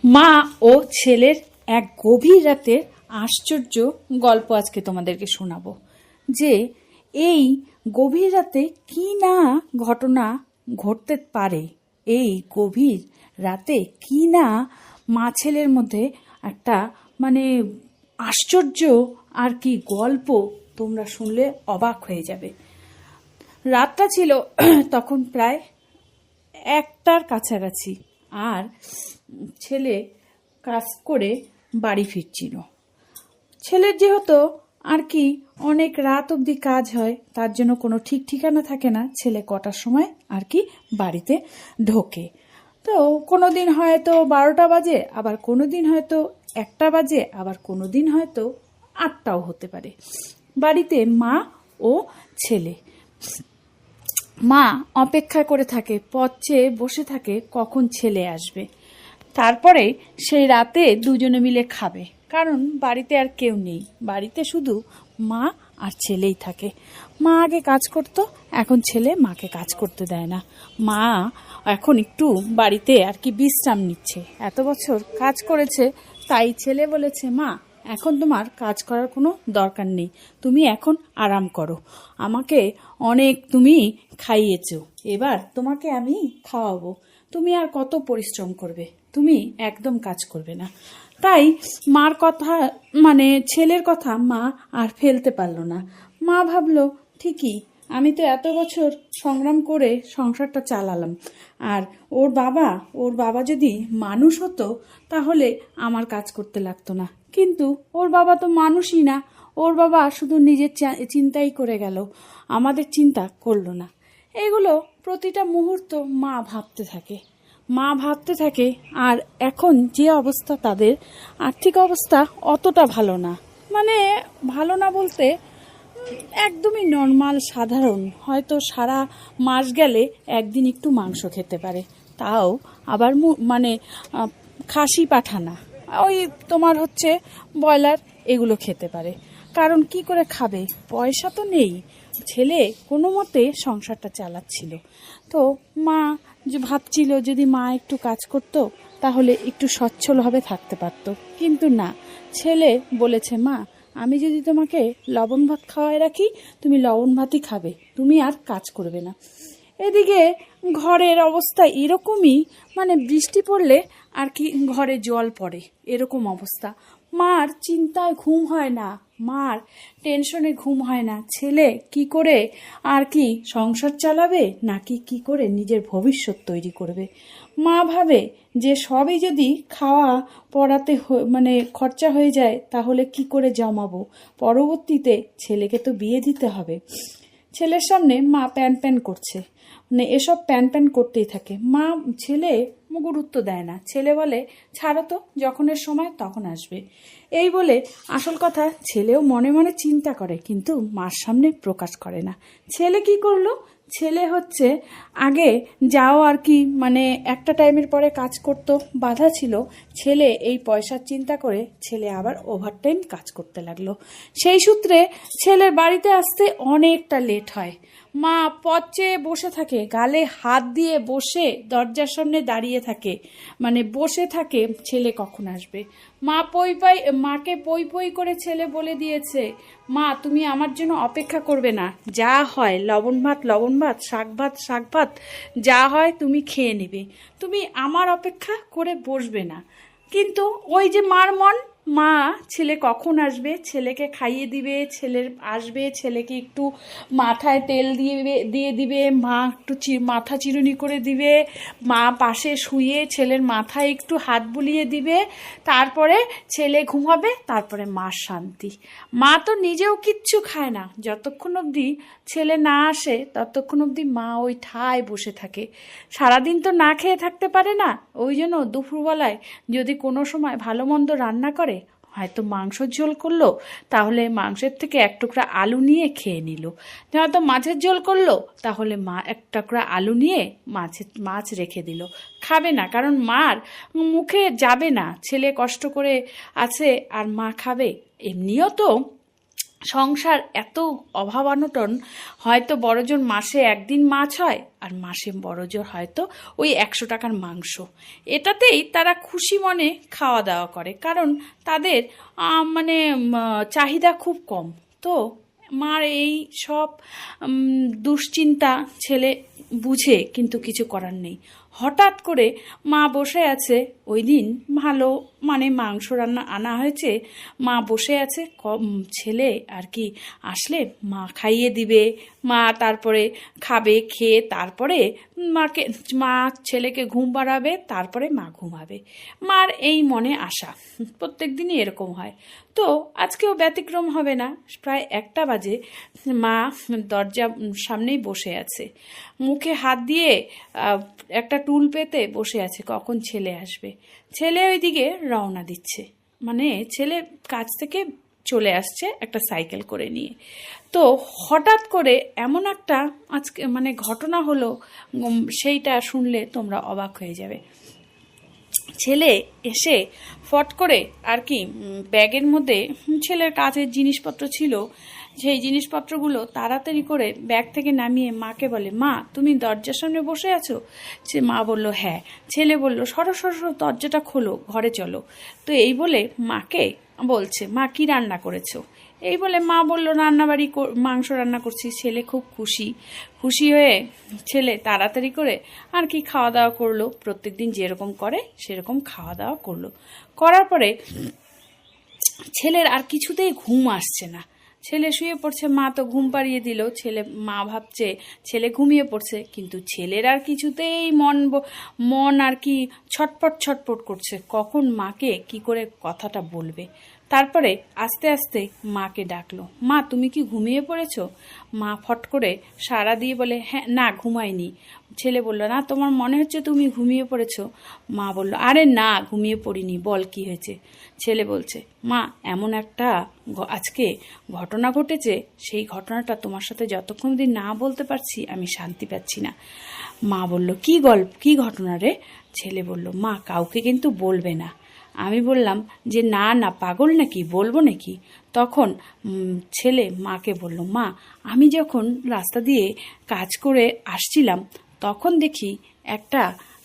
মা ও ছেলের এক গভীর রাতের আশ্চর্য গল্প আজকে তোমাদেরকে শোনাবো। যে এই গভীর রাতে কি না ঘটনা ঘটতে পারে, এই গভীর রাতে কি না মা ছেলের মধ্যে একটা আশ্চর্য আর কি গল্প তোমরা শুনলে অবাক হয়ে যাবে। রাতটা ছিল তখন প্রায় 1টার কাছাকাছি, আর ছেলে কাজ করে বাড়ি ফিরছিল। ছেলের যেহেতু আর কি অনেক রাত অবধি কাজ হয়, তার জন্য কোনো ঠিক ঠিকানা থাকে না ছেলে কটার সময় আর কি বাড়িতে ঢোকে। তো কোনো দিন হয়তো 12টা বাজে, আবার কোনো দিন হয়তো 1টা বাজে, আবার কোনো দিন হয়তো 8টাও হতে পারে। বাড়িতে মা ও ছেলে। মা অপেক্ষা করে থাকে, পথ চেয়ে বসে থাকে কখন ছেলে আসবে। তারপরে সেই রাতে দুজনে মিলে খাবে, কারণ বাড়িতে আর কেউ নেই, বাড়িতে শুধু মা আর ছেলেই থাকে। মা আগে কাজ করত, এখন ছেলে মাকে কাজ করতে দেয় না। মা এখন একটু বাড়িতে আর কি বিশ্রাম নিচ্ছে, এত বছর কাজ করেছে, তাই ছেলে বলেছে, মা এখন তোমার কাজ করার কোনো দরকার নেই, তুমি এখন আরাম করো, আমাকে অনেক তুমি খাইয়েছো, এবার তোমাকে আমি খাওয়াবো, তুমি আর কত পরিশ্রম করবে, তুমি একদম কাজ করবে না। তাই মার কথা ছেলের কথা মা আর ফেলতে পারলো না। মা ভাবলো, ঠিকই, আমি তো এত বছর সংগ্রাম করে সংসারটা চালালাম, আর ওর বাবা যদি মানুষ হতো তাহলে আমার কাজ করতে লাগতো না, কিন্তু ওর বাবা তো মানুষই না, ওর বাবা শুধু নিজের চিন্তাই করে গেল, আমাদের চিন্তা করলো না। এগুলো প্রতিটা মুহূর্ত মা ভাবতে থাকে। আর এখন যে অবস্থা, তাদের আর্থিক অবস্থা অতটা ভালো না, ভালো না বলতে একদমই নর্মাল সাধারণ, হয়তো সারা মাস গেলে একদিন একটু মাংস খেতে পারে, তাও আবার খাসি পাঠা না, ওই তোমার হচ্ছে ব্রয়লার, এগুলো খেতে পারে। কারণ কি করে খাবে, পয়সা তো নেই। ছেলে কোনো মতে সংসারটা চালাচ্ছিল। তো মা যে ভাবছিল যদি মা একটু কাজ করতো তাহলে একটু সচ্ছলভাবে থাকতে পারতো, কিন্তু না, ছেলে বলেছে, মা আমি যদি তোমাকে লবণ ভাত খাওয়ায় রাখি, তুমি লবণ ভাতই খাবে, তুমি আর কাজ করবে না। এদিকে ঘরের অবস্থা এরকমই, বৃষ্টি পড়লে আর কি ঘরে জল পড়ে, এরকম অবস্থা। মার চিন্তায় ঘুম হয় না, মার টেনশনে ঘুম হয় না, ছেলে কি করে আর কি সংসার চালাবে, নাকি কি করে নিজের ভবিষ্যৎ তৈরি করবে। মা ভাবে যে সবই যদি খাওয়া পড়াতে খরচা হয়ে যায়, তাহলে কি করে জমাবো, পরবর্তীতে ছেলেকে তো বিয়ে দিতে হবে। ছেলের সামনে মা প্যান করছে, এসব প্যান করতেই থাকে। ছেলে গুরুত্ব দেয় না, ছেলে বলে, ছাড়ো তো, যখনের সময় তখন আসবে। এই বলে আসল কথা ছেলেও মনে মনে চিন্তা করে, কিন্তু মার সামনে প্রকাশ করে না। ছেলে কি করলো, ছেলে হচ্ছে আগে যাও আর কি একটা টাইমের পরে কাজ করতো, বাধা ছিল, ছেলে এই পয়সার চিন্তা করে ছেলে আবার ওভারটাইম কাজ করতে লাগলো। সেই সূত্রে ছেলের বাড়িতে আসতে অনেকটা লেট হয়। মা পথ চেয়ে বসে থাকে, গালে হাত দিয়ে বসে দরজার সামনে দাঁড়িয়ে থাকে, বসে থাকে ছেলে কখন আসবে। মাকে পই করে ছেলে বলে দিয়েছে, মা তুমি আমার জন্য অপেক্ষা করবে না, যা হয় লবণ ভাত, শাক ভাত যা হয় তুমি খেয়ে নেবে, তুমি আমার অপেক্ষা করে বসবে না। কিন্তু ওই যে মার মন, মা ছেলে কখন আসবে, ছেলেকে খাইয়ে দিবে, ছেলের আসবে, ছেলেকে একটু মাথায় তেল দিয়ে দিবে, মা একটু মাথা চিরুনি করে দিবে, মা পাশে শুয়ে ছেলের মাথায় একটু হাত বুলিয়ে দিবে, তারপরে ছেলে ঘুমাবে, তারপরে মার শান্তি। মা তো নিজেও কিচ্ছু খায় না, যতক্ষণ অবধি ছেলে না আসে ততক্ষণ অবধি মা ওই ঠায় বসে থাকে। সারাদিন তো না খেয়ে থাকতে পারে না, ওই জন্য দুপুরবেলায় যদি কোনো সময় ভালো মন্দ রান্না করে, হয়তো মাংসর ঝোল করলো, তাহলে মাংসের থেকে এক টুকরা আলু নিয়ে খেয়ে নিল, হয়তো মাছের ঝোল করলো, তাহলে মা এক টুকরা আলু নিয়ে মাছ রেখে দিল, খাবে না, কারণ মার মুখে যাবে না, ছেলে কষ্ট করে আছে আর মা খাবে। এমনিও তো সংসার এত অভাব অনটন, হয়তো বড়জোর মাসে একদিন মাছ হয় আর মাসে বড়জোর হয়তো ওই 100 টাকার মাংস, এটাতেই তারা খুশি মনে খাওয়া দাওয়া করে, কারণ তাদের মানে চাহিদা খুব কম। তো মার এই সব দুশ্চিন্তা ছেলে বুঝে, কিন্তু কিছু করার নেই। হঠাৎ করে মা বসে আছে, ওই দিন ভালো মানে মাংস রান্না আনা হয়েছে, মা বসে আছে, ছেলে আর কি আসলে মা খাইয়ে দিবে, মা তারপরে খাবে, খেয়ে তারপরে মা ছেলেকে ঘুম পাড়াবে, তারপরে মা ঘুমাবে। মার এই মনে আশা, প্রত্যেক দিনই এরকম হয়। তো আজকেও ব্যতিক্রম হবে না। প্রায় 1টা বাজে, মা দরজা সামনেই বসে আছে, মুখে হাত দিয়ে একটা টুল পেতে বসে আছে, কখন ছেলে আসবে। ছেলে ওইদিকে রওনা দিচ্ছে, মানে ছেলে কাজ থেকে চলে আসছে একটা সাইকেল করে নিয়ে। তো হঠাৎ করে এমন একটা আজকে মানে ঘটনা হলো, সেইটা শুনলে তোমরা অবাক হয়ে যাবে। ছেলে এসে ফট করে আর কি ব্যাগের মধ্যে ছেলের কাজের জিনিসপত্র ছিল, সেই জিনিসপত্রগুলো তাড়াতাড়ি করে ব্যাগ থেকে নামিয়ে মাকে বলে, মা তুমি দরজার সামনে বসে আছো? সে মা বলল হ্যাঁ। ছেলে বলল, সরো সরো সরো, দরজাটা খোলো, ঘরে চলো। তো এই বলে মাকে বলছে, মা কি রান্না করেছো? এই বলে মা বলল, রান্নাবাড়ি মাংস রান্না করছি। ছেলে খুব খুশি হয়ে ছেলে তাড়াতাড়ি করে আর কি খাওয়া দাওয়া করলো, প্রত্যেকদিন যেরকম করে সেরকম খাওয়া দাওয়া করলো। করার পরে ছেলের আর কিছুতেই ঘুম আসছে না, ছেলে শুয়ে পড়ছে, মা তো ঘুম পাড়িয়ে দিল। মা ভাবছে ছেলে ঘুমিয়ে পড়ছে, কিন্তু ছেলের আর কিছুতেই মন আর কি ছটপট করছে, কখন মাকে কি করে কথাটা বলবে। তারপরে আস্তে আস্তে মাকে ডাকলো, মা তুমি কি ঘুমিয়ে পড়েছো? মা ফট করে সাড়া দিয়ে বলে, হ্যাঁ, না ঘুমাইনি। ছেলে বলল, না তোমার মনে হচ্ছে তুমি ঘুমিয়ে পড়েছো। মা বলল, আরে না ঘুমিয়ে পড়িনি, বল কি হয়েছে। ছেলে বলছে, মা এমন একটা আজকে ঘটনা ঘটেছে, সেই ঘটনাটা তোমার সাথে যতক্ষণ দিন না বলতে পারছি আমি শান্তি পাচ্ছি না। মা বলল, কি ঘটনা রে? ছেলে বলল, মা কাউকে কিন্তু বলবে না। আমি বললাম যে না না, পাগল নাকি, বলবো নাকি? তখন ছেলে মাকে বলল, মা আমি যখন রাস্তা দিয়ে কাজ করে আসছিলাম, তখন দেখি একটা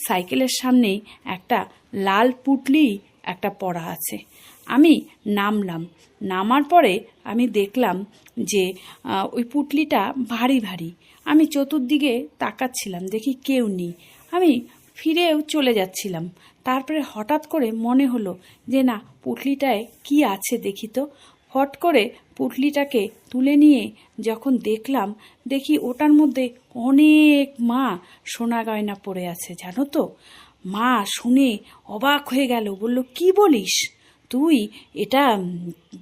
সাইকেলের সামনেই একটা লাল পুটলি একটা পড়া আছে। আমি নামার পরে আমি দেখলাম যে ওই পুটলিটা ভারী ভারী। আমি চতুর্দিকে তাকাচ্ছিলাম, দেখি কেউ নেই। আমি ফিরেও চলে যাচ্ছিলাম। তারপরে হঠাৎ করে মনে হলো যে না, পুটলিটায় কি আছে দেখি তো। ফট করে পুটলিটাকে তুলে নিয়ে যখন দেখি ওটার মধ্যে অনেক মা সোনা গয়না পড়ে আছে, জানো তো। মা শুনে অবাক হয়ে গেল, বলল, কি বলিস তুই, এটা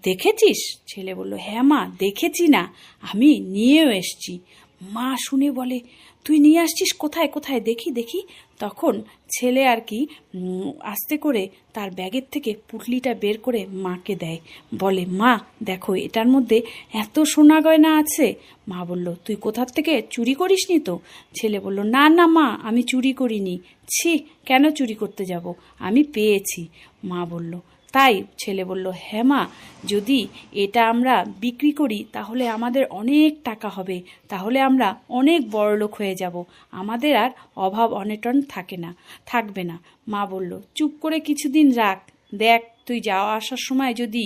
দেখেছিস? ছেলে বলল, হ্যাঁ মা দেখেছি, না আমি নিয়েও এসছি। মা শুনে বলে, তুই নিয়ে আসছিস, কোথায় কোথায়, দেখি দেখি। তখন ছেলে আর কি আস্তে করে তার ব্যাগের থেকে পুটলিটা বের করে মাকে দেয়, বলে, মা দেখো এটার মধ্যে এত সোনা গয়না আছে। মা বলল, তুই কোথার থেকে চুরি করিসনি তো? ছেলে বলল, না না মা, আমি চুরি করিনি। ছি, কেন চুরি করতে যাব, আমি পেয়েছি। মা বলল, তাই? ছেলে বলল, হ্যাঁ মা, যদি এটা আমরা বিক্রি করি তাহলে আমাদের অনেক টাকা হবে, তাহলে আমরা অনেক বড়লোক হয়ে যাব, আমাদের আর অভাব অনটন থাকবে না। মা বলল, চুপ করে কিছুদিন রাখ, দেখ তুই যাওয়া আসার সময় যদি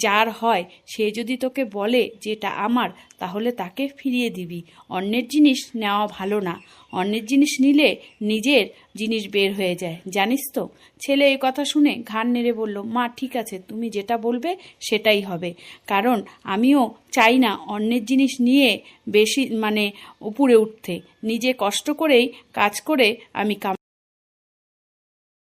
যার হয় সে যদি তোকে বলে যে এটা আমার, তাহলে তাকে ফিরিয়ে দিবি। অন্যের জিনিস নেওয়া ভালো না, অন্যের জিনিস নিলে নিজের জিনিস বের হয়ে যায়, জানিস তো। ছেলে এই কথা শুনে ঘাড় নেড়ে বলল, মা ঠিক আছে, তুমি যেটা বলবে সেটাই হবে, কারণ আমিও চাই না অন্যের জিনিস নিয়ে বেশি মানে উপরে উঠতে। নিজে কষ্ট করেই কাজ করে আমি